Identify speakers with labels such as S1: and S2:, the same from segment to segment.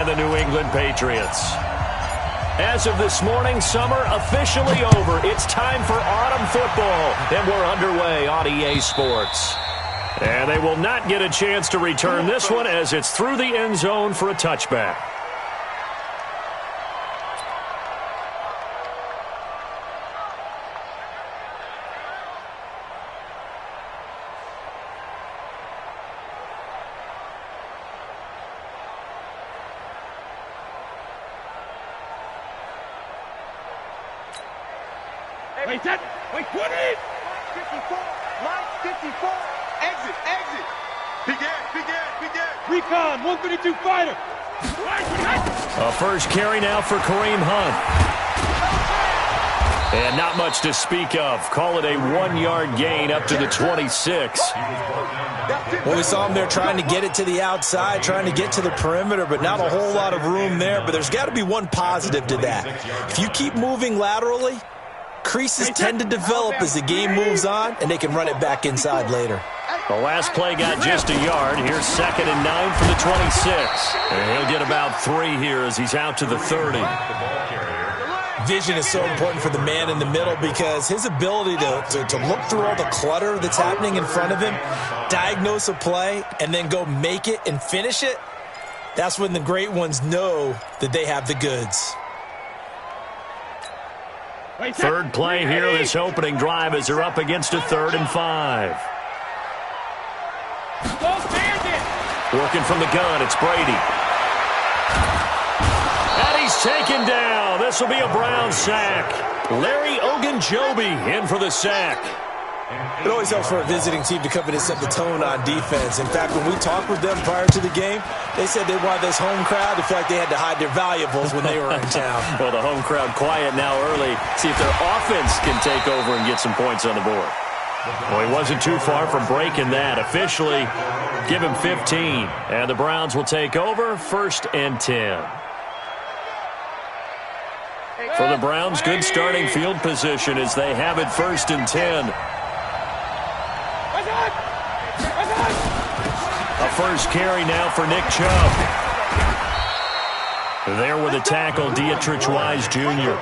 S1: The New England Patriots. As of this morning, summer officially over. It's time for autumn football, and we're underway on EA Sports. And they will not get a chance to return this one as it's through the end zone for a touchback.
S2: Wait, what is? 54, line 54, exit. Begin. Recon, 132 fighter.
S1: A first carry now for Kareem Hunt. And not much to speak of. Call it a 1-yard gain up to the 26.
S3: Well, we saw him there trying to get it to the outside, trying to get to the perimeter, but not a whole lot of room there. But there's got to be one positive to that. If you keep moving laterally, creases tend to develop as the game moves on, and they can run it back inside later.
S1: The last play got just a yard. Here's 2nd and 9 from the 26. And he'll get about 3 here as he's out to the 30.
S3: Vision is so important for the man in the middle because his ability to look through all the clutter that's happening in front of him, diagnose a play, and then go make it and finish it, that's when the great ones know that they have the goods.
S1: Third play here, this opening drive as they're up against a 3rd and 5. Working from the gun, it's Brady. And he's taken down. This will be a Brown sack. Larry Ogunjobi in for the sack.
S3: It always helps for a visiting team to come in and set the tone on defense. In fact, when we talked with them prior to the game, they said they wanted this home crowd to feel like they had to hide their valuables when they were in town.
S1: Well, the home crowd quiet now early. See if their offense can take over and get some points on the board. Well, he wasn't too far from breaking that. Officially, give him 15. And the Browns will take over 1st and 10. For the Browns, good starting field position as they have it 1st and 10. A first carry now for Nick Chubb. There with a tackle, Dietrich Wise Jr.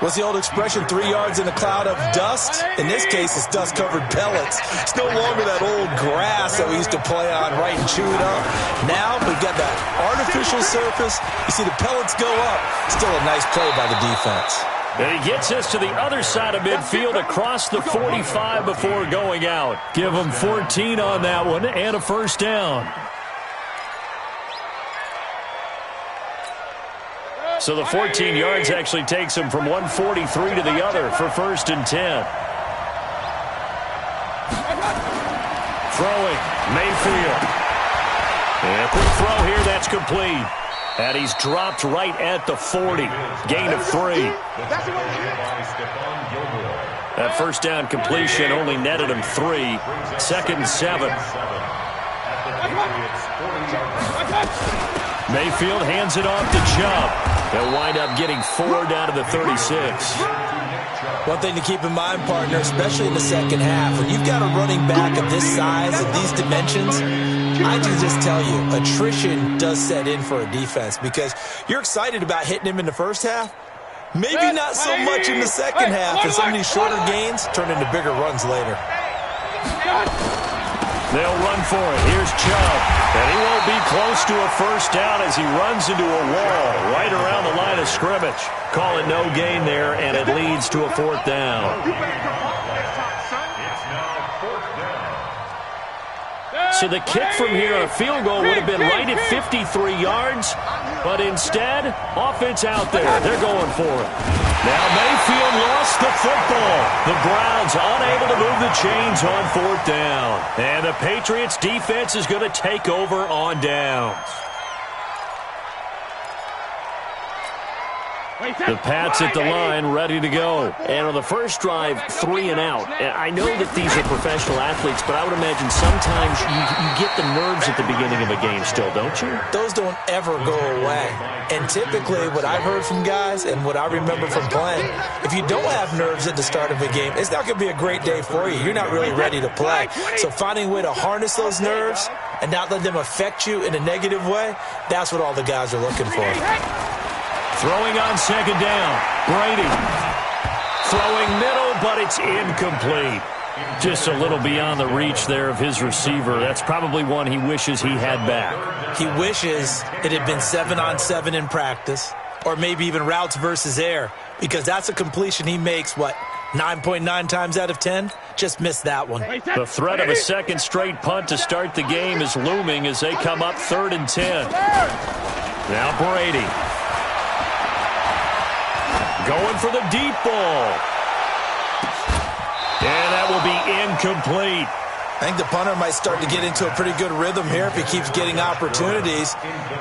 S3: What's the old expression, 3 yards in a cloud of dust? In this case, it's dust-covered pellets. It's no longer that old grass that we used to play on, right, and chew it up. Now we've got that artificial surface. You see the pellets go up. Still a nice play by the defense.
S1: And he gets us to the other side of midfield across the 45 before going out. Give him 14 on that one and a first down. So the 14 yards actually takes him from 143 to the other for 1st and 10. Throwing, Mayfield. And a quick throw here, that's complete. And he's dropped right at the 40. Gain of 3. That first down completion only netted him 3. 2nd and 7. Mayfield hands it off to Chubb. They'll wind up getting 4 down to the 36.
S3: One thing to keep in mind, partner, especially in the second half, when you've got a running back of this size and these dimensions, I can just tell you, attrition does set in for a defense because you're excited about hitting him in the first half. Maybe not so much in the second half, and some of these shorter gains turn into bigger runs later.
S1: They'll run for it. Here's Chubb. And he won't be close to a first down as he runs into a wall right around the line of scrimmage. Call it no gain there, and it leads to a 4th down. So the kick from here on a field goal would have been right at 53 yards, but instead, offense out there. They're going for it. Now Mayfield lost the football. The Browns unable to move the chains on 4th down. And the Patriots defense is going to take over on downs. The Pats at the line, ready to go. And on the first drive, 3 and out. And I know that these are professional athletes, but I would imagine sometimes you get the nerves at the beginning of a game still, don't you?
S3: Those don't ever go away. And typically what I've heard from guys and what I remember from playing, if you don't have nerves at the start of a game, it's not going to be a great day for you. You're not really ready to play. So finding a way to harness those nerves and not let them affect you in a negative way, that's what all the guys are looking for.
S1: Throwing on second down. Brady. Throwing middle, but it's incomplete. Just a little beyond the reach there of his receiver. That's probably one he wishes he had back.
S3: He wishes it had been 7-on-7 in practice, or maybe even routes versus air, because that's a completion he makes, 9.9 times out of 10? Just missed that one.
S1: The threat of a second straight punt to start the game is looming as they come up 3rd and 10. Now Brady. Going for the deep ball. And that will be incomplete.
S3: I think the punter might start to get into a pretty good rhythm here if he keeps getting opportunities.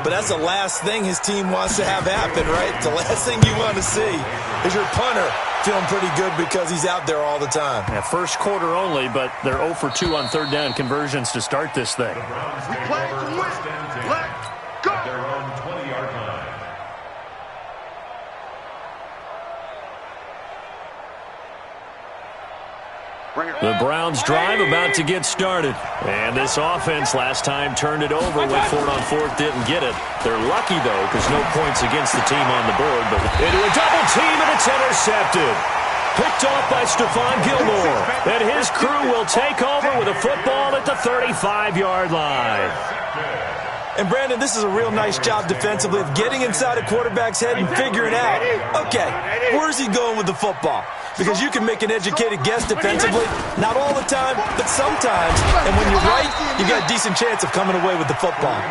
S3: But that's the last thing his team wants to have happen, right? The last thing you want to see is your punter feeling pretty good because he's out there all the time.
S1: Yeah, first quarter only, but they're 0 for 2 on third down conversions to start this thing.
S2: We play to win. Let's go. Their own 20-yard line.
S1: The Browns drive about to get started. And this offense last time turned it over, went for it on 4th, didn't get it. They're lucky, though, because no points against the team on the board. But into a double team, and it's intercepted. Picked off by Stephon Gilmore. And his crew will take over with a football at the 35-yard line.
S3: And, Brandon, this is a real nice job defensively of getting inside a quarterback's head and figuring out, okay, where's he going with the football? Because you can make an educated guess defensively, not all the time, but sometimes. And when you're right, you got a decent chance of coming away with the football.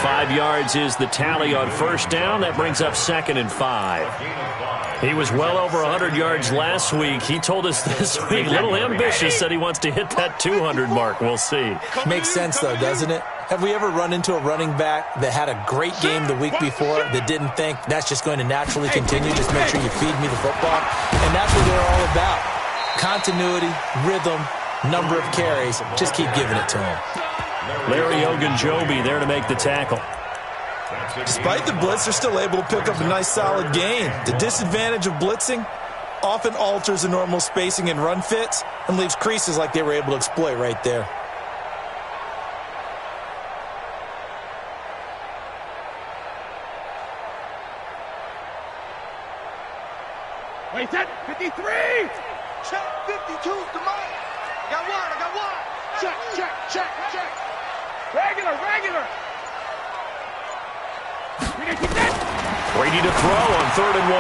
S1: 5 yards is the tally on first down. That brings up 2nd and 5. He was well over 100 yards last week. He told us this week, a little ambitious, said he wants to hit that 200 mark. We'll see.
S3: Makes sense, though, doesn't it? Have we ever run into a running back that had a great game the week before that didn't think that's just going to naturally continue? Just make sure you feed me the football. And that's what they're all about. Continuity, rhythm, number of carries. Just keep giving it to him.
S1: Larry Ogunjobi there to make the tackle.
S3: Despite the blitz, they're still able to pick up a nice solid gain. The disadvantage of blitzing often alters the normal spacing and run fits and leaves creases like they were able to exploit right there.
S2: Wait, set, 53! Check, 52, come on! I got one! Check! Regular!
S1: Brady to throw on 3rd and 1.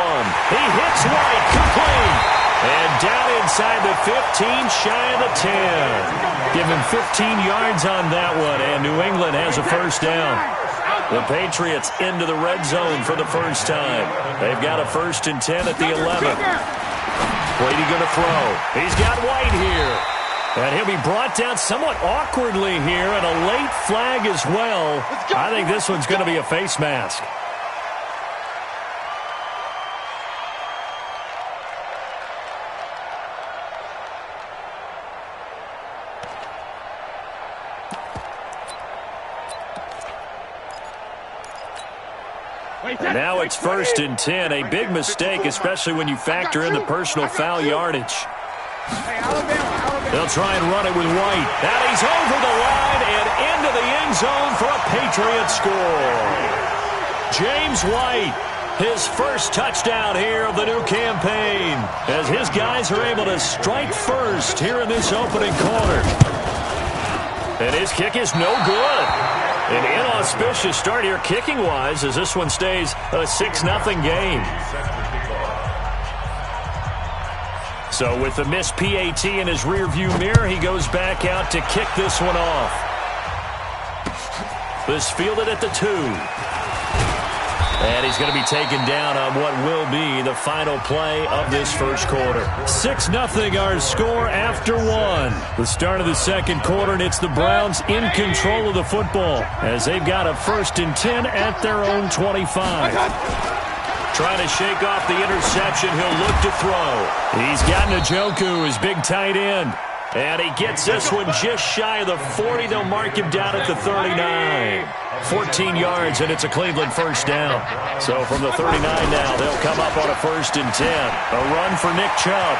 S1: He hits White, complete. And down inside the 15, shy of the 10. Give him 15 yards on that one, and New England has a first down. The Patriots into the red zone for the first time. They've got a 1st and 10 at the 11. Brady going to throw. He's got White here. And he'll be brought down somewhat awkwardly here, and a late flag as well. I think this one's going to be a face mask. And now it's 1st and 10. A big mistake, especially when you factor in the personal foul yardage. They'll try and run it with White. And he's over the line and into the end zone for a Patriot score. James White, his first touchdown here of the new campaign, as his guys are able to strike first here in this opening quarter. And his kick is no good. An inauspicious start here kicking-wise as this one stays a 6-0 game. So with the missed PAT in his rearview mirror, he goes back out to kick this one off. This fielded at the 2. And he's going to be taken down on what will be the final play of this first quarter. 6-0 our score after 1. The start of the second quarter, and it's the Browns in control of the football as they've got a 1st and 10 at their own 25. Trying to shake off the interception. He'll look to throw. He's got Njoku, his big tight end. And he gets this one just shy of the 40. They'll mark him down at the 39. 14 yards, and it's a Cleveland first down. So from the 39 now, they'll come up on a 1st and 10. A run for Nick Chubb.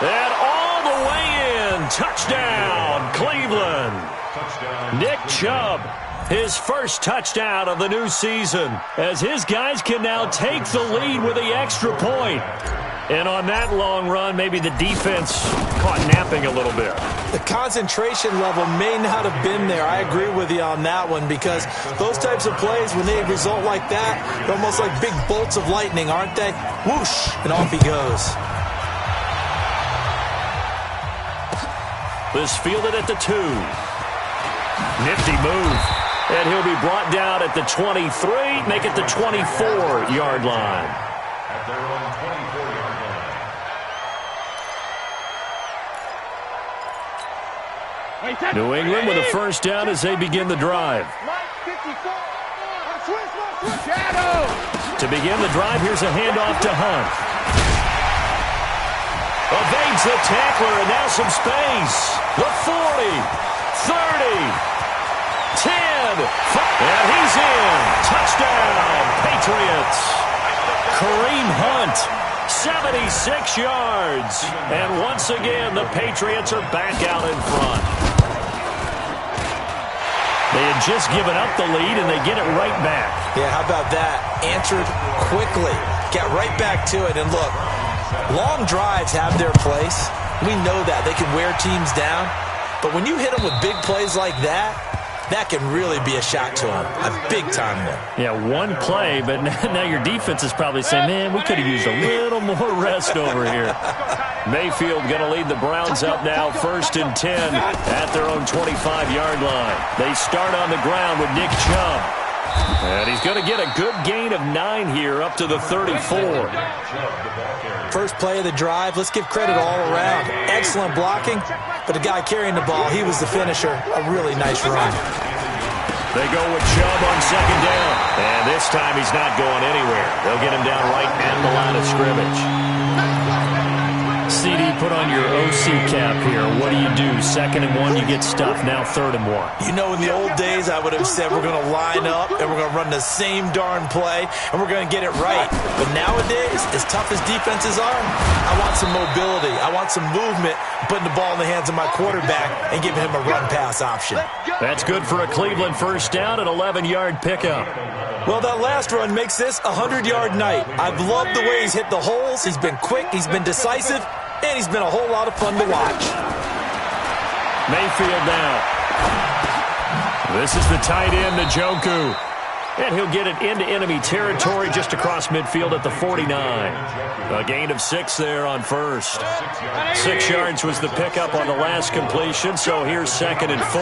S1: And all the way in. Touchdown, Cleveland. Nick Chubb, his first touchdown of the new season, as his guys can now take the lead with the extra point. And on that long run, maybe the defense caught napping a little bit.
S3: The concentration level may not have been there. I agree with you on that one, because those types of plays, when they result like that, they're almost like big bolts of lightning, aren't they? Whoosh, and off he goes.
S1: This fielded at the 2. Nifty move. And he'll be brought down at the 23, make it the 24-yard line.
S2: At their own 24-yard line.
S1: New England with a first down as they begin the drive. To begin the drive, here's a handoff to Hunt. Evades the tackler, and now some space. The 40, 30, 10, and he's in. Touchdown, Patriots. Kareem Hunt, 76 yards. And once again, the Patriots are back out in front. They had just given up the lead, and they get it right back.
S3: Yeah, how about that? Answered quickly. Get right back to it. And look, long drives have their place. We know that. They can wear teams down. But when you hit them with big plays like that, that can really be a shot to them. A big-time one.
S1: Yeah, one play, but now your defense is probably saying, man, we could have used a little more rest over here. Mayfield going to lead the Browns up now, 1st and 10 at their own 25-yard line. They start on the ground with Nick Chubb. And he's going to get a good gain of 9 here up to the 34.
S3: First play of the drive, let's give credit all around. Excellent blocking, but the guy carrying the ball, he was the finisher. A really nice run.
S1: They go with Chubb on 2nd down. And this time he's not going anywhere. They'll get him down right at the line of scrimmage. CD, put on your OC cap here. What do you do? 2nd and 1, you get stuffed. Now 3rd and 1.
S3: You know, in the old days, I would have said we're going to line up and we're going to run the same darn play and we're going to get it right. But nowadays, as tough as defenses are, I want some mobility. I want some movement, putting the ball in the hands of my quarterback and giving him a run-pass option.
S1: That's good for a Cleveland first down, an 11-yard pickup.
S3: Well, that last run makes this a 100-yard night. I've loved the way he's hit the holes. He's been quick. He's been decisive. And he's been a whole lot of fun to watch.
S1: Mayfield now. This is the tight end, Njoku. And he'll get it into enemy territory just across midfield at the 49. A gain of 6 there on first. 6 yards was the pickup on the last completion, so here's 2nd and 4.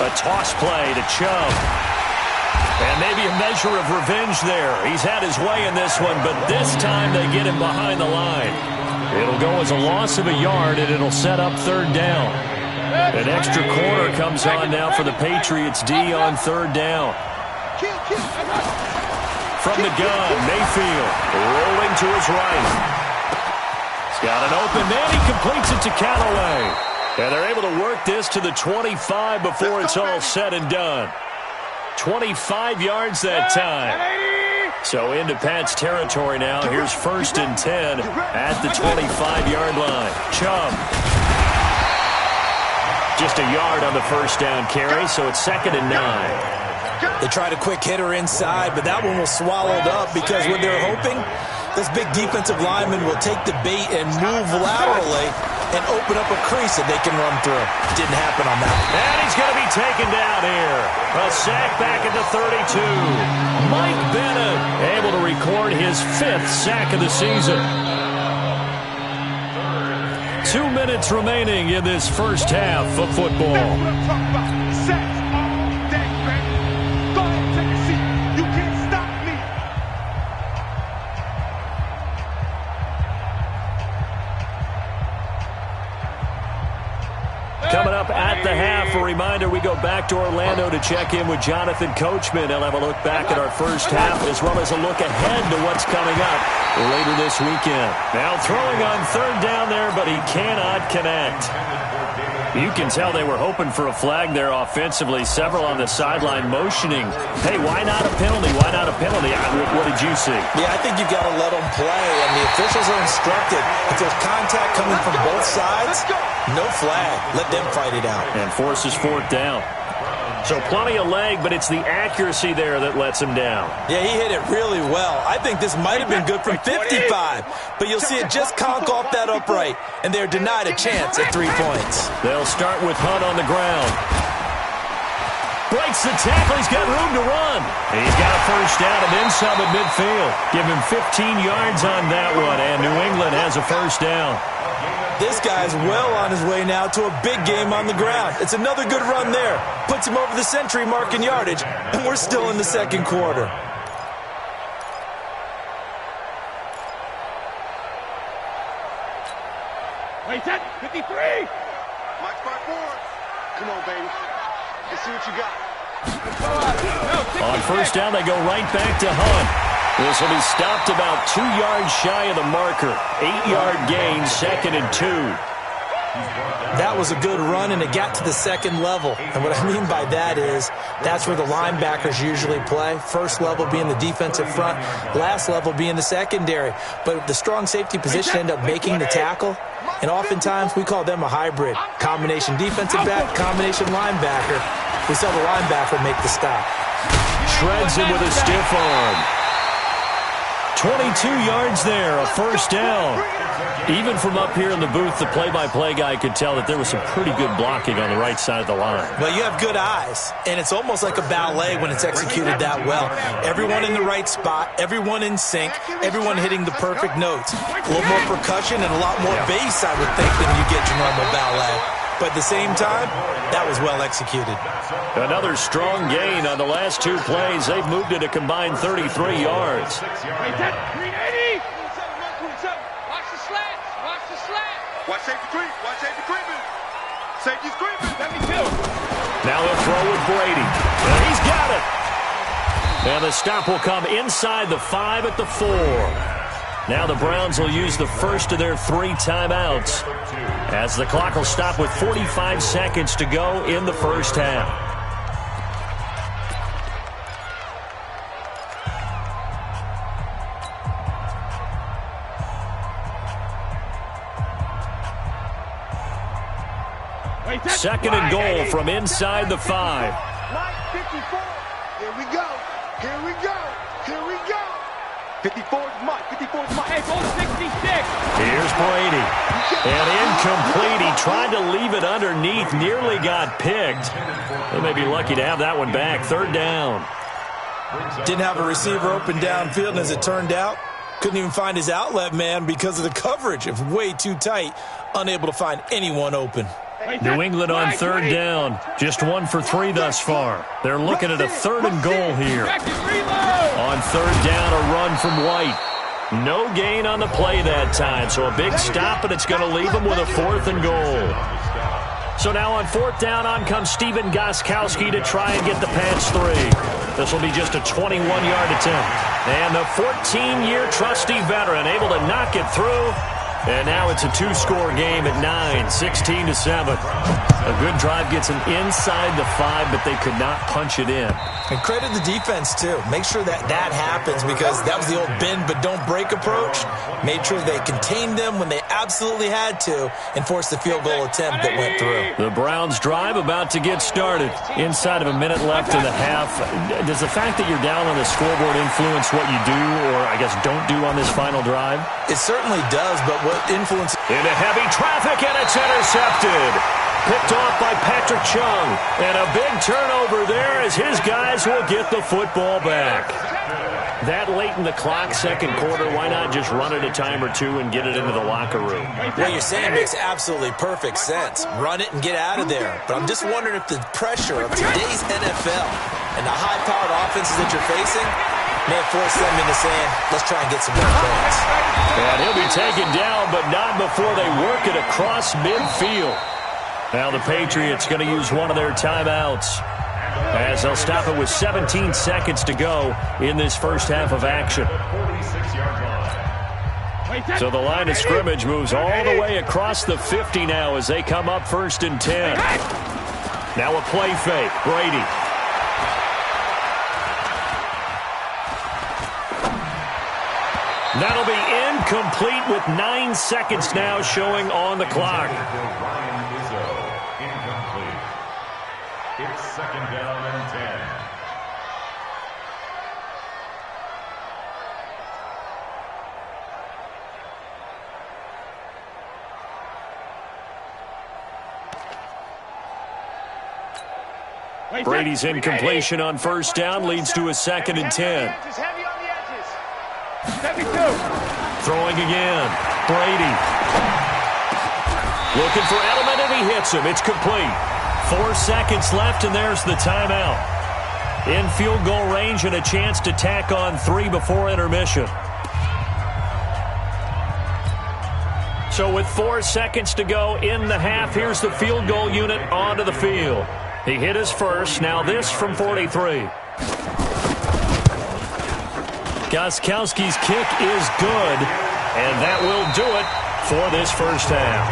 S1: A toss play to Chubb. And maybe a measure of revenge there. He's had his way in this one, but this time they get him behind the line. It'll go as a loss of a yard, and it'll set up 3rd down. An extra corner comes on now for the Patriots D on 3rd down. From the gun, Mayfield rolling to his right. He's got an open man. He completes it to Callaway. And they're able to work this to the 25 before it's all said and done. 25 yards that time. So into Pat's territory now. Here's 1st and 10 at the 25-yard line. Chubb. Just a yard on the first down carry, so it's 2nd and 9.
S3: They tried a quick hitter inside, but that one was swallowed up because what they're hoping, this big defensive lineman will take the bait and move laterally and open up a crease that they can run through. Didn't happen on that.
S1: And he's going to be taken down here. A sack back at the 32. Mike Bennett able to record his 5th sack of the season. 2 minutes remaining in this first half of football. Coming up at the half, a reminder, we go back to Orlando to check in with Jonathan Coachman. He'll have a look back at our first half as well as a look ahead to what's coming up later this weekend. Now throwing on third down there, but he cannot connect. You can tell they were hoping for a flag there offensively. Several on the sideline motioning. Hey, why not a penalty? Why not a penalty? What did you see?
S3: Yeah, I think you've got to let them play, and the officials are instructed. If there's contact coming from both sides, no flag. Let them fight it out.
S1: And forces fourth down. So plenty of leg, but it's the accuracy there that lets him down.
S3: Yeah, he hit it really well. I think this might have been good from 55, but you'll see it just conk off that upright, and they're denied a chance at 3 points.
S1: They'll start with Hunt on the ground. Breaks the tackle. He's got room to run. He's got a first down and then some at midfield. Give him 15 yards on that one, and New England has a first down.
S3: This guy's well on his way now to a big game on the ground. It's another good run there. Puts him over the century mark in yardage, and we're still in the second quarter.
S4: Wait, 53!
S2: Mike's by 4. Come on, baby. Let's see what you got.
S1: On first down, they go right back to Hunt. This will be stopped about 2 yards shy of the marker. 8-yard gain, 2nd and 2.
S3: That was a good run, and it got to the second level. And what I mean by that is that's where the linebackers usually play. First level being the defensive front, last level being the secondary. But the strong safety position ended up making the tackle, and oftentimes we call them a hybrid. Combination defensive back, combination linebacker. We saw the linebacker make the stop.
S1: Shreds him with a stiff arm. 22 yards there, a first down. Even from up here in the booth, the play-by-play guy could tell that there was some pretty good blocking on the right side of the line.
S3: Well, you have good eyes, and it's almost like a ballet when it's executed that well. Everyone in the right spot, everyone in sync, everyone hitting the perfect notes. A little more percussion and a lot more bass, I would think, than you get your normal ballet. But at the same time, that was well executed.
S1: Another strong gain on the last 2 plays. They've moved it a combined 33 yards.
S2: Watch safety creep. Watch safety creeping. Safety's creeping.
S4: Let me feel it.
S1: Now they'll throw with Brady. And he's got it. And the stop will come inside the 5 at the 4. Now the Browns will use the first of their 3 timeouts as the clock will stop with 45 seconds to go in the first half. Second and goal from inside the 5.
S2: Mike, 54. Here we go. Here we go. Here we go. 54 is Mike. 54 is Mike.
S4: Hey, ball 66.
S1: Here's Brady. And incomplete. He tried to leave it underneath. Nearly got picked. They may be lucky to have that one back. Third down.
S3: Didn't have a receiver open downfield, and as it turned out, couldn't even find his outlet man because of the coverage. It was way too tight. Unable to find anyone open.
S1: New England on third down. Just 1 for 3 thus far. They're looking at a 3rd and goal here. On third down, a run from White. No gain on the play that time, so a big stop, and it's going to leave them with a 4th and goal. So now on 4th down, on comes Steven Gostkowski to try and get the pass 3. This will be just a 21-yard attempt. And the 14-year trusty veteran able to knock it through. And now it's a 2-score game at 9, 16-7. A good drive gets them inside the 5, but they could not punch it in.
S3: And credit the defense, too. Make sure that happens because that was the old bend but don't break approach. Made sure they contained them when they absolutely had to and forced the field goal attempt that went through.
S1: The Browns drive about to get started. Inside of a minute left in the half. Does the fact that you're down on the scoreboard influence what you do or, I guess, don't do on this final drive?
S3: It certainly does, but what influence...
S1: Into heavy traffic, and it's intercepted. Picked off by Patrick Chung. And a big turnover there as his guys will get the football back. That late in the clock, second quarter, why not just run it a time or 2 and get it into the locker room?
S3: What you're saying makes absolutely perfect sense. Run it and get out of there. But I'm just wondering if the pressure of today's NFL and the high-powered offenses that you're facing may have forced them into saying, let's try and get some more points.
S1: And he'll be taken down, but not before they work it across midfield. Now the Patriots going to use one of their timeouts, as they'll stop it with 17 seconds to go in this first half of action. So the line of scrimmage moves all the way across the 50 now as they come up 1st and 10. Now a play fake. Brady. That'll be incomplete with 9 seconds now showing on the clock.
S5: It's 2nd down and 10.
S1: Brady's incompletion on 1st down leads to a 2nd and 10. Throwing again. Brady. Looking for Edelman, and he hits him. It's complete. 4 seconds left, and there's the timeout. In field goal range and a chance to tack on 3 before intermission. So with 4 seconds to go in the half, here's the field goal unit onto the field. He hit his first. Now this from 43. Gostkowski's kick is good, and that will do it for this first half.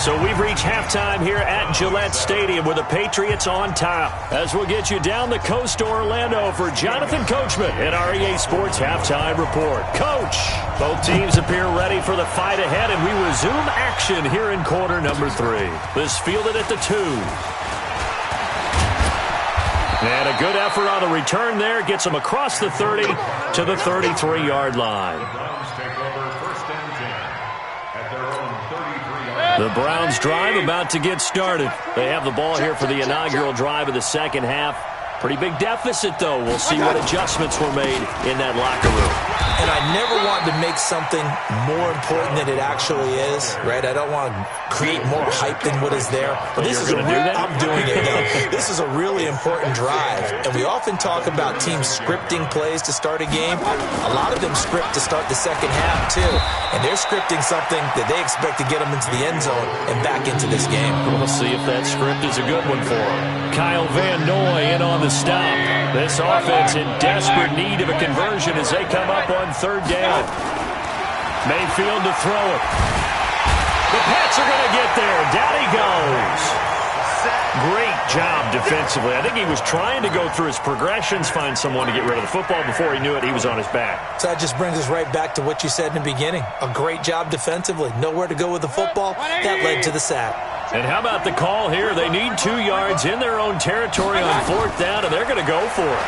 S1: So we've reached halftime here at Gillette Stadium with the Patriots on top. As we'll get you down the coast to Orlando for Jonathan Coachman in our EA Sports Halftime Report. Coach, both teams appear ready for the fight ahead, and we resume action here in quarter number 3. This fielded at the 2. And a good effort on the return there. Gets them across the 30 to the 33-yard line. The Browns drive about to get started. They have the ball here for the inaugural drive of the second half. Pretty big deficit, though. We'll see what adjustments were made in that locker room.
S3: And I never want to make something more important than it actually is, right? I don't want to create more hype than what is there. But this is
S1: going to do that?
S3: I'm doing it, though. This is a really important drive. And we often talk about teams scripting plays to start a game. A lot of them script to start the second half, too. And they're scripting something that they expect to get them into the end zone and back into this game.
S1: We'll see if that script is a good one for them. Kyle Van Noy in on the stop. This offense in desperate need of a conversion as they come up on 3rd down. Mayfield to throw it. The Pats are going to get there. Down he goes. Great job defensively. I think he was trying to go through his progressions, find someone to get rid of the football. Before he knew it, he was on his back.
S3: So that just brings us right back to what you said in the beginning. A great job defensively. Nowhere to go with the football. That led to the sack.
S1: And how about the call here? They need 2 yards in their own territory on 4th down, and they're going to go for it.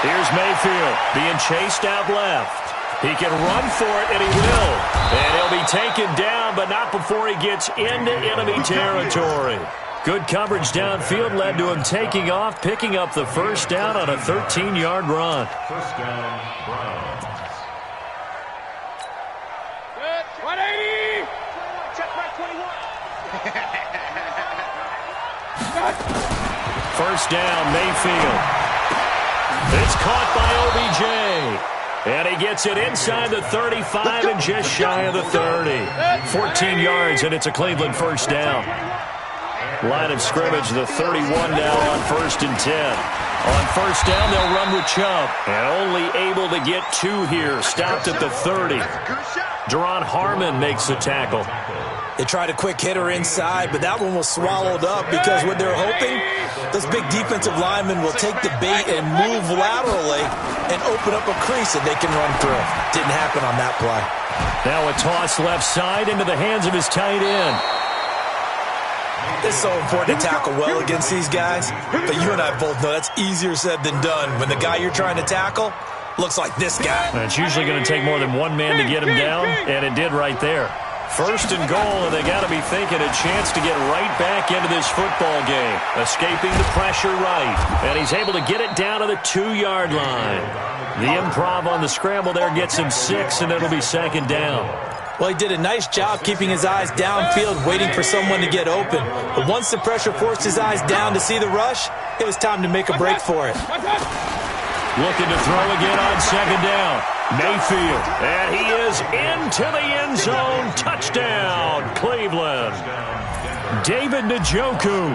S1: Here's Mayfield being chased out left. He can run for it, and he will. And he'll be taken down, but not before he gets into enemy territory. Good coverage downfield led to him taking off, picking up the 1st down on a 13-yard run.
S5: 1st down, Browns.
S4: Good. 180.
S2: Check right 21.
S1: 1st down, Mayfield. It's caught by OBJ. And he gets it inside the 35 and just shy of the 30. 14 yards, and it's a Cleveland 1st down. Line of scrimmage, the 31 now on 1st and 10. On 1st down, they'll run with Chubb. And only able to get 2 here. Stopped at the 30. Deron Harmon makes the tackle.
S3: They tried a quick hitter inside, but that one was swallowed up because what they're hoping, those big defensive linemen will take the bait and move laterally and open up a crease that they can run through. Didn't happen on that play.
S1: Now a toss left side into the hands of his tight end.
S3: It's so important to tackle well against these guys, but you and I both know that's easier said than done when the guy you're trying to tackle looks like this guy.
S1: And it's usually going to take more than one man to get him down, and it did right there. 1st and goal, and they got to be thinking a chance to get right back into this football game. Escaping the pressure right, and he's able to get it down to the 2-yard line. The improv on the scramble there gets him 6, and it'll be 2nd down.
S3: Well, he did a nice job keeping his eyes downfield, waiting for someone to get open. But once the pressure forced his eyes down to see the rush, it was time to make a break for it.
S1: Looking to throw again on 2nd down. Mayfield, and he is into the end zone. Touchdown, Cleveland. David Njoku,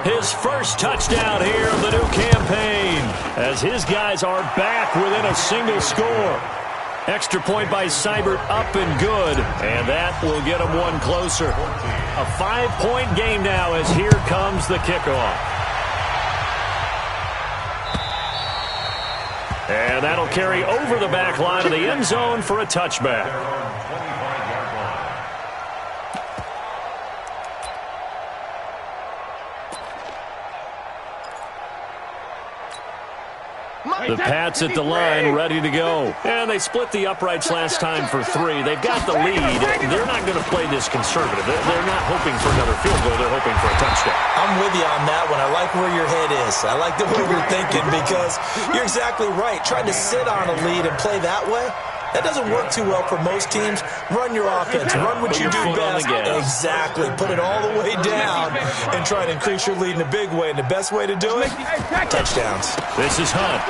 S1: his first touchdown here of the new campaign, as his guys are back within a single score. Extra point by Seibert, up and good, and that will get them one closer. A 5-point game now as here comes the kickoff. And that'll carry over the back line of the end zone for a touchback. The Pats at the line, ready to go. And they split the uprights last time for 3. They've got the lead. They're not going to play this conservative. They're not hoping for another field goal. They're hoping for a touchdown.
S3: I'm with you on that one. I like where your head is. I like the way you're thinking because you're exactly right. Trying to sit on a lead and play that way, that doesn't work too well for most teams. Run your offense. Run what you do best. Exactly. Put it all the way down and try to increase your lead in a big way. And the best way to do it, touchdowns.
S1: This is Hunt.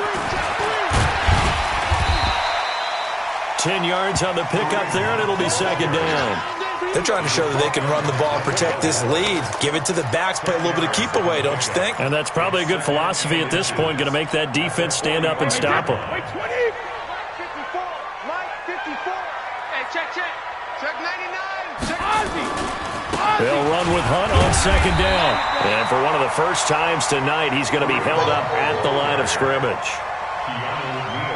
S1: 10 yards on the pickup there, and it'll be second down.
S3: They're trying to show that they can run the ball and protect this lead. Give it to the backs, play a little bit of keep away, don't you think?
S1: And that's probably a good philosophy at this point, going to make that defense stand up and stop them. They'll run with Hunt on second down. And for one of the first times tonight, he's going to be held up at the line of scrimmage.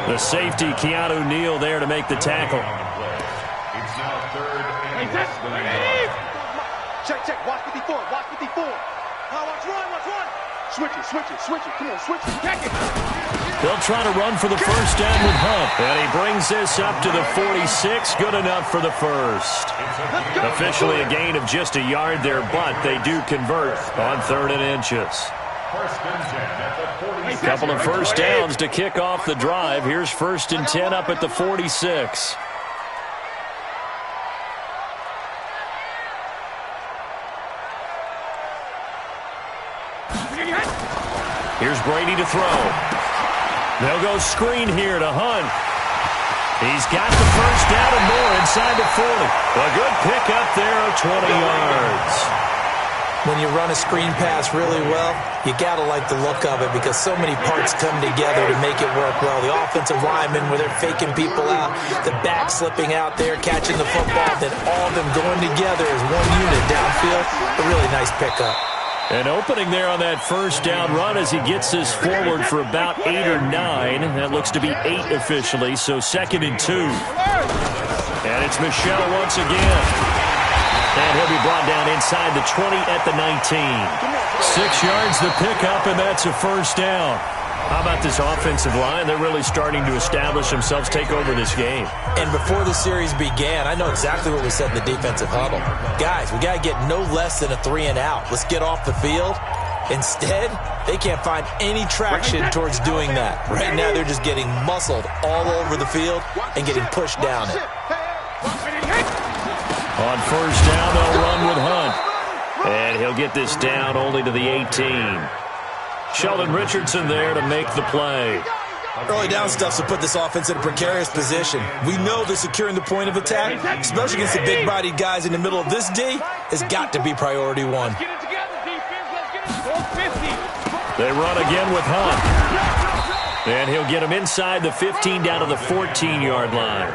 S1: The safety, Keanu Neal, there to make the tackle.
S5: It's now third and less than a yard.
S2: Check. Watch 54. Watch 54. Watch run. Switch it. Come on, switch it. Check it.
S1: They'll try to run for the first down with Hunt. And he brings this up to the 46. Good enough for the first. Officially a gain of just a yard there, but they do convert on 3rd and inches.
S5: First and 10 at the 46.
S1: Couple of first downs to kick off the drive. Here's 1st and 10 up at the 46. Here's Brady to throw. They'll go screen here to Hunt. He's got the first down and more inside the 40. A good pickup there of 20 yards.
S3: When you run a screen pass really well, you got to like the look of it because so many parts come together to make it work well. The offensive linemen, where they're faking people out, the back slipping out there, catching the football, then all of them going together as one unit downfield. A really nice pickup.
S1: An opening there on that first down run as he gets this forward for about 8 or 9. That looks to be 8 officially, so 2nd and 2. And it's Michel once again. And he'll be brought down inside the 20 at the 19. 6 yards the pickup, and that's a first down. How about this offensive line? They're really starting to establish themselves, take over this game.
S3: And before the series began, I know exactly what we said in the defensive huddle. Guys, we got to get no less than a 3 and out. Let's get off the field. Instead, they can't find any traction towards doing that. Right now, they're just getting muscled all over the field and getting pushed down it.
S1: On first down, they'll run with Hunt. And he'll get this down only to the 18. Sheldon Richardson there to make the play.
S3: Early down stuff to put this offense in a precarious position. We know that securing the point of attack, especially against the big-bodied guys in the middle of this D, has got to be priority 1.
S1: They run again with Hunt. And he'll get him inside the 15 down to the 14-yard line.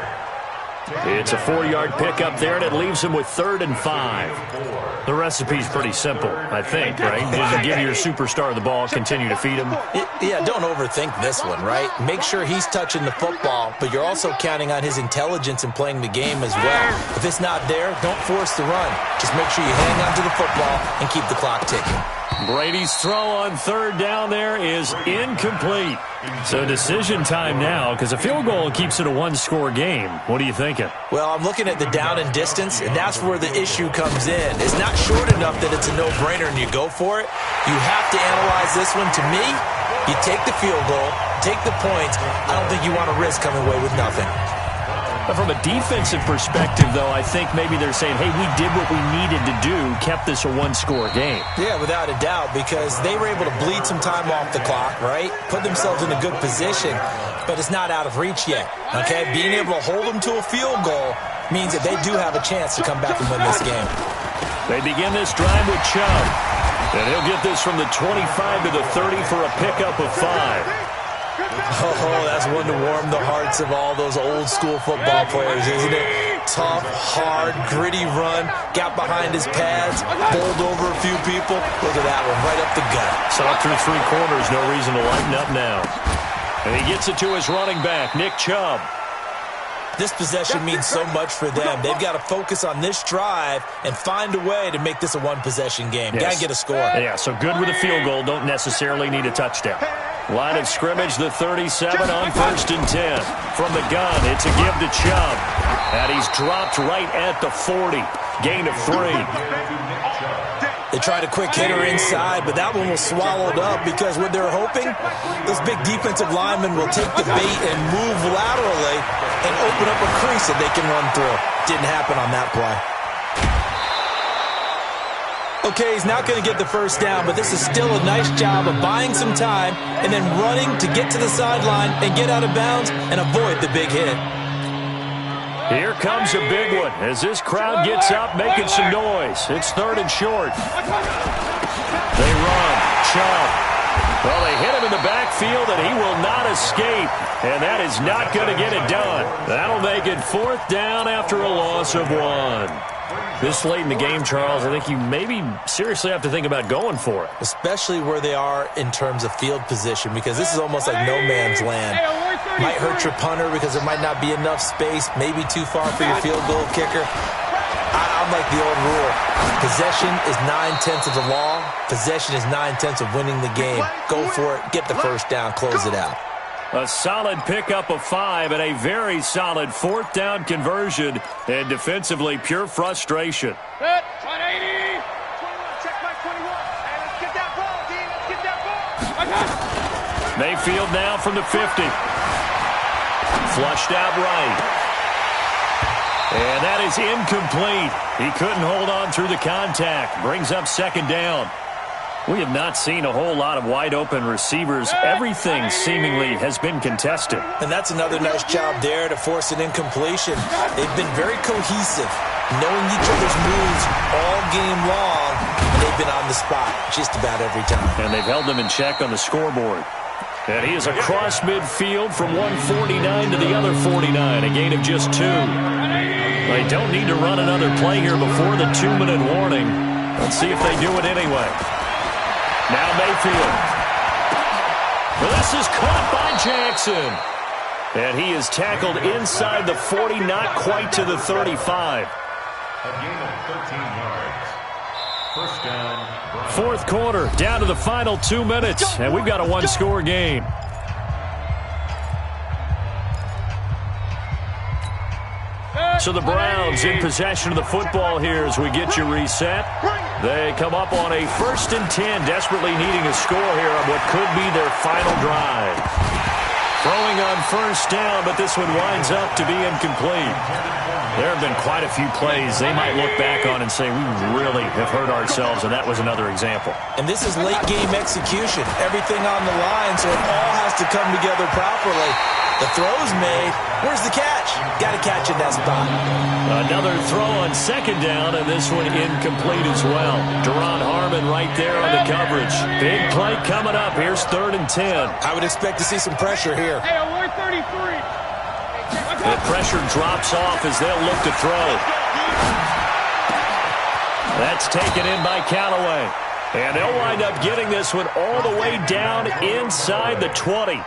S1: It's a 4-yard pickup there, and it leaves him with 3rd and 5. The recipe's pretty simple, I think, right? Just give your superstar the ball, continue to feed him.
S3: Yeah, don't overthink this one, right? Make sure he's touching the football, but you're also counting on his intelligence in playing the game as well. If it's not there, don't force the run. Just make sure you hang on to the football and keep the clock ticking.
S1: Brady's throw on 3rd down there is incomplete. So decision time now, because a field goal keeps it a 1-score game. What are you thinking?
S3: Well, I'm looking at the down and distance, and that's where the issue comes in. It's not short enough that it's a no-brainer and you go for it. You have to analyze this one. To me, you take the field goal, take the points. I don't think you want to risk coming away with nothing.
S1: From a defensive perspective, though, I think maybe they're saying, hey, we did what we needed to do, kept this a 1-score game.
S3: Yeah, without a doubt, because they were able to bleed some time off the clock, right? Put themselves in a good position, but it's not out of reach yet, okay? Being able to hold them to a field goal means that they do have a chance to come back and win this game.
S1: They begin this drive with Chubb. And he'll get this from the 25 to the 30 for a pickup of 5.
S3: Oh, that's one to warm the hearts of all those old-school football players, isn't it? Tough, hard, gritty run, got behind his pads, bowled over a few people. Look at that one, right up the gut.
S1: Saw through 3 quarters, no reason to lighten up now. And he gets it to his running back, Nick Chubb.
S3: This possession means so much for them. They've got to focus on this drive and find a way to make this a one-possession game.
S1: Yes.
S3: Got to get a score.
S1: Yeah, so good with a field goal, don't necessarily need a touchdown. Line of scrimmage, the 37 on 1st and 10. From the gun, it's a give to Chubb. And he's dropped right at the 40. Gain of 3.
S3: They tried a quick hitter inside, but that one was swallowed up because what they're hoping, those big defensive linemen will take the bait and move laterally and open up a crease that they can run through. Didn't happen on that play. Okay, he's not going to get the first down, but this is still a nice job of buying some time and then running to get to the sideline and get out of bounds and avoid the big hit.
S1: Here comes a big one as this crowd gets up making some noise. It's 3rd and short. They run. Chubb. Well, they hit him in the backfield, and he will not escape. And that is not going to get it done. That'll make it 4th down after a loss of 1. This late in the game, Charles, I think you maybe seriously have to think about going for it.
S3: Especially where they are in terms of field position, because this is almost like no man's land. Might hurt your punter because there might not be enough space, maybe too far for your field goal kicker. I'm like the old rule. Possession is 9/10 of the law. Possession is 9/10 of winning the game. Go for it. Get the first down. Close it out.
S1: A solid pickup of 5 and a very solid 4th down conversion. And defensively, pure frustration.
S4: Set. 180.
S2: 21, check my 21. Hey, let's get that ball, D. Let's get that ball.
S1: Mayfield now from the 50. Flushed out right. And that is incomplete. He couldn't hold on through the contact. Brings up 2nd down. We have not seen a whole lot of wide-open receivers. Everything seemingly has been contested.
S3: And that's another nice job there to force an incompletion. They've been very cohesive, knowing each other's moves all game long, and they've been on the spot just about every time.
S1: And they've held them in check on the scoreboard. And he is across midfield from one 49 to the other 49, a gain of just 2. They don't need to run another play here before the 2-minute warning. Let's see if they do it anyway. Now Mayfield. Well, this is caught by Jackson. And he is tackled inside the 40, not quite to the 35.
S5: A gain of 13 yards. First down.
S1: 4th quarter, down to the final 2 minutes, and we've got a 1-score game. So the Browns in possession of the football here as we get you reset. They come up on a 1st and 10, desperately needing a score here on what could be their final drive. Throwing on 1st down, but this one winds up to be incomplete. There have been quite a few plays they might look back on and say, we really have hurt ourselves, and that was another example.
S3: And this is late-game execution. Everything on the line, so it all has to come together properly. The throw's made. Where's the catch? Got to catch in that spot.
S1: Another throw on 2nd down, and this one incomplete as well. Deron Harmon right there on the coverage. Big play coming up. Here's 3rd and 10.
S3: I would expect to see some pressure here.
S4: Hey, we're 33.
S1: The pressure drops off as they'll look to throw. That's taken in by Callaway. And they'll wind up getting this one all the way down inside the 20.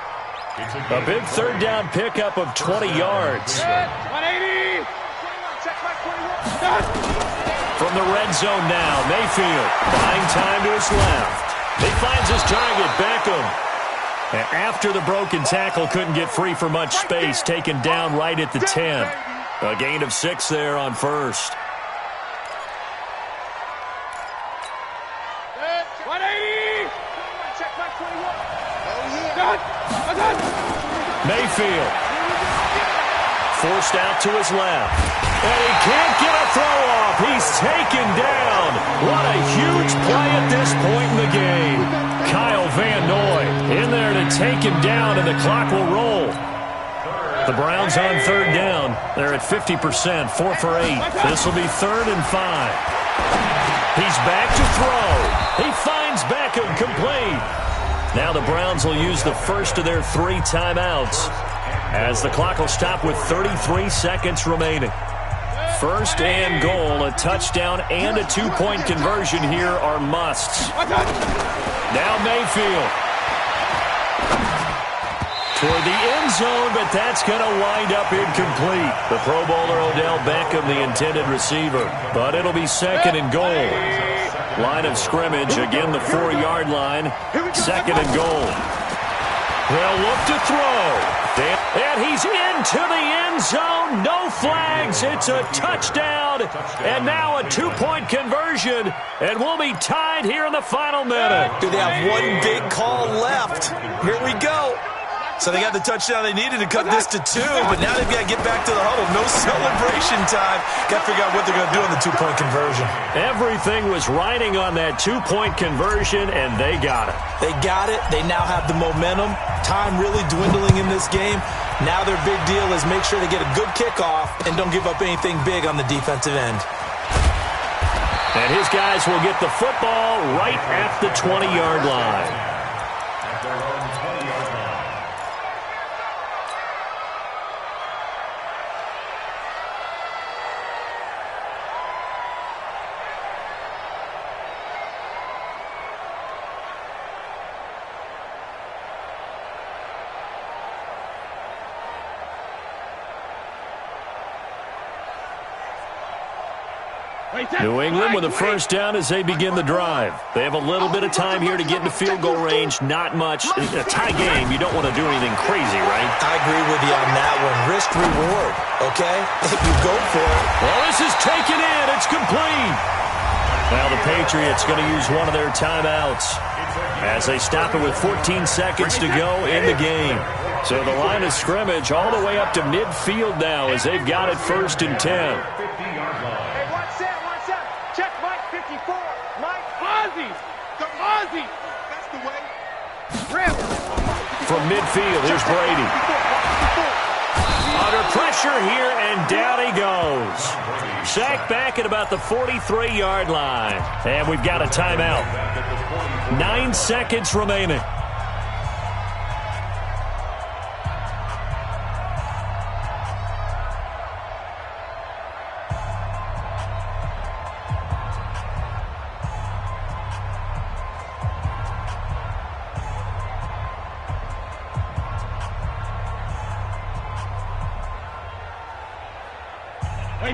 S1: A big 3rd down pickup of 20 yards.
S4: 180.
S1: From the red zone now, Mayfield buying time to his left. He finds his target, Beckham. And after the broken tackle, couldn't get free for much space, taken down right at the 10. A gain of 6 there on 1st.
S4: 180.
S1: Mayfield forced out to his left. And he can't get a throw off. He's taken down. What a huge play at this point in the game. Kyle Van Noy in there to take him down, and the clock will roll. The Browns on 3rd down. They're at 50%, 4 for 8. This will be 3rd and 5. He's back to throw. He finds Beckham complete. Now the Browns will use the first of their 3 timeouts as the clock will stop with 33 seconds remaining. First and goal, a touchdown and a 2-point conversion here are musts. Now Mayfield. Toward the end zone, but that's going to wind up incomplete. The Pro Bowler Odell Beckham, the intended receiver. But it'll be second and goal. Line of scrimmage, again the 4-yard line. Second and goal. They'll look to throw. And he's into the end zone. No flags. It's a touchdown. And now a 2-point conversion. And we'll be tied here in the final minute.
S3: Do they have one big call left? Here we go. So they got the touchdown they needed to cut this to 2, but now they've got to get back to the huddle. No celebration time. Got to figure out what they're going to do on the 2-point conversion.
S1: Everything was riding on that 2-point conversion, and they got it.
S3: They got it. They now have the momentum. Time really dwindling in this game. Now their big deal is make sure they get a good kickoff and don't give up anything big on the defensive end.
S1: And his guys will get the football right at the 20-yard line. New England with a first down as they begin the drive. They have a little bit of time here to get into field goal range. Not much. A tie game, you don't want to do anything crazy, right?
S3: I agree with you on that one. Risk reward, okay? You go for it.
S1: Well, this is taken in. It's complete. Now the Patriots going to use one of their timeouts as they stop it with 14 seconds to go in the game. So the line of scrimmage all the way up to midfield now as they've got it first and 10.
S2: That's the way.
S1: From midfield, here's Brady. Under pressure here, and down he goes. Sacked back at about the 43-yard line. And we've got a timeout. 9 seconds remaining.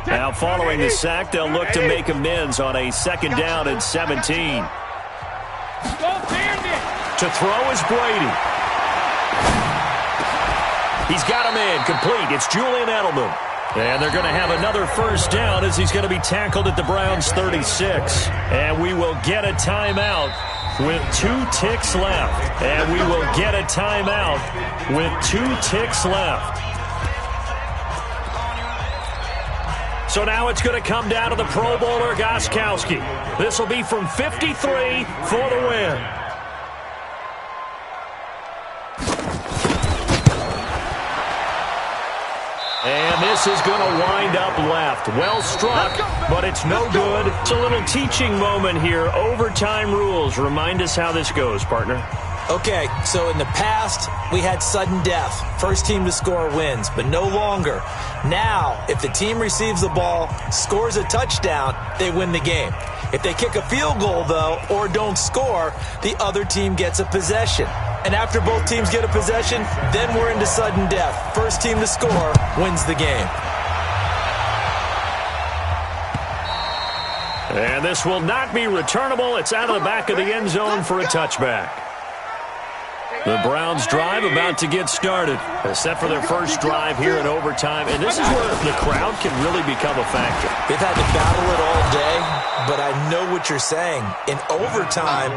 S1: Now following the sack, they'll look to make amends on a 2nd down and 17. To throw is Brady. He's got him in, complete. It's Julian Edelman. And they're going to have another first down as he's going to be tackled at the Browns' 36. And we will get a timeout with 2 ticks left. And we will get a timeout with 2 ticks left. So now it's going to come down to the Pro Bowler, Gostkowski. This will be from 53 for the win. And this is going to wind up left. Well struck, but it's no good. It's a little teaching moment here. Overtime rules. Remind us how this goes, partner.
S3: Okay, so in the past, we had sudden death. First team to score wins, but no longer. Now, if the team receives the ball, scores a touchdown, they win the game. If they kick a field goal, though, or don't score, the other team gets a possession. And after both teams get a possession, then we're into sudden death. First team to score wins the game.
S1: And this will not be returnable. It's out of the back of the end zone for a touchback. The Browns drive about to get started. Set for their first drive here in overtime. And this is where the crowd can really become a factor.
S3: They've had to battle it all day, but I know what you're saying. In overtime,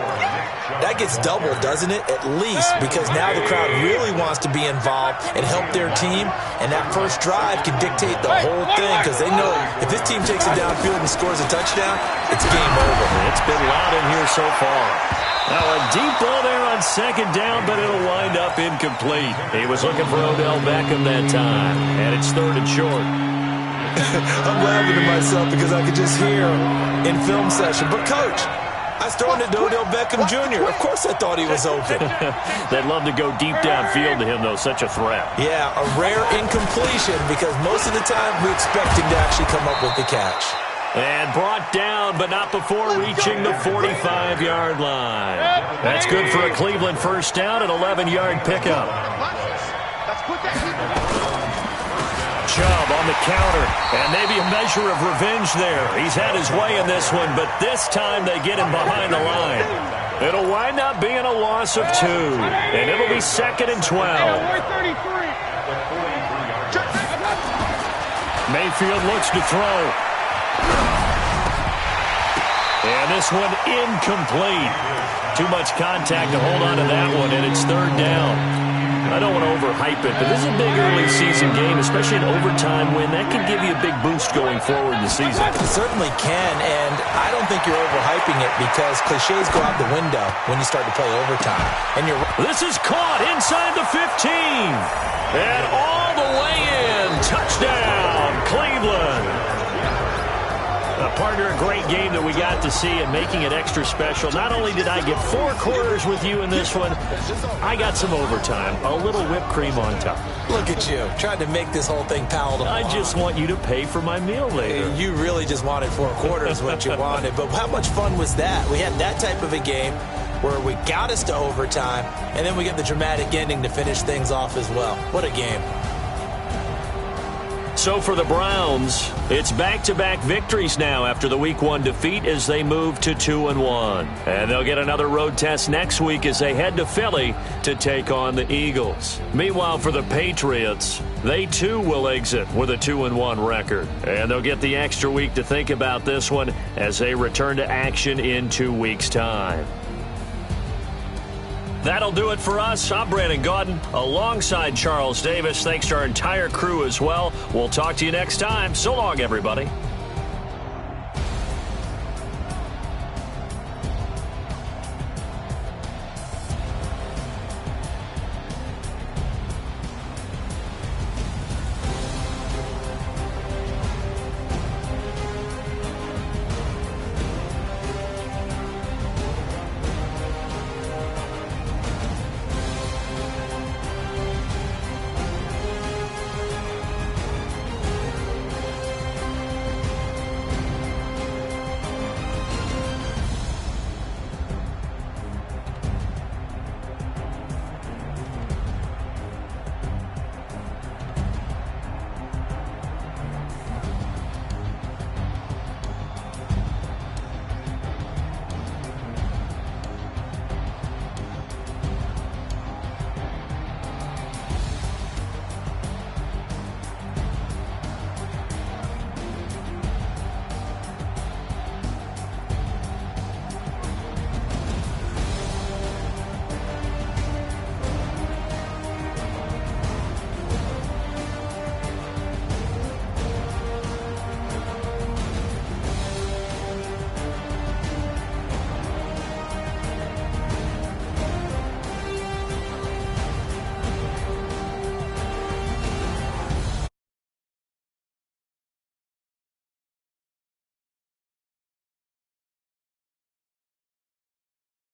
S3: that gets doubled, doesn't it? At least, because now the crowd really wants to be involved and help their team. And that first drive can dictate the whole thing because they know if this team takes it downfield and scores a touchdown, it's game over.
S1: It's been loud in here so far. Now a deep ball there on 2nd down, but it'll wind up incomplete. He was looking for Odell Beckham that time, and it's 3rd and short.
S3: I'm laughing to myself because I could just hear in film session. But, Coach, I was throwing it to Odell Beckham Jr. Of course I thought he was open.
S1: They'd love to go deep downfield to him, though. Such a threat.
S3: Yeah, a rare incompletion because most of the time we expect him to actually come up with the catch.
S1: And brought down, but not before reaching the 45-yard line. That's good for a Cleveland first down, an 11-yard pickup. Chubb on the counter, and maybe a measure of revenge there. He's had his way in this one, but this time they get him behind the line. It'll wind up being a loss of 2, and it'll be 2nd and 12. Mayfield looks to throw. And this one incomplete. Too much contact to hold on to that one, and it's 3rd down. I don't want to overhype it, but this is a big early season game, especially an overtime win. That can give you a big boost going forward in the season.
S3: It certainly can, and I don't think you're overhyping it because cliches go out the window when you start to play overtime. And
S1: This is caught inside the 15. And all the way in. Touchdown, Cleveland. Partner, a great game that we got to see and making it extra special. Not only did I get 4 quarters with you in this one, I got some overtime. A little whipped cream on top.
S3: Look at you, trying to make this whole thing palatable.
S1: I just want you to pay for my meal later.
S3: You really just wanted 4 quarters what you wanted. But how much fun was that? We had that type of a game where we got us to overtime, and then we get the dramatic ending to finish things off as well. What a game.
S1: So for the Browns, it's back-to-back victories now after the Week 1 defeat as they move to 2-1. And they'll get another road test next week as they head to Philly to take on the Eagles. Meanwhile, for the Patriots, they too will exit with a 2-1 record. And they'll get the extra week to think about this one as they return to action in 2 weeks' time. That'll do it for us. I'm Brandon Gaudin alongside Charles Davis. Thanks to our entire crew as well. We'll talk to you next time. So long, everybody.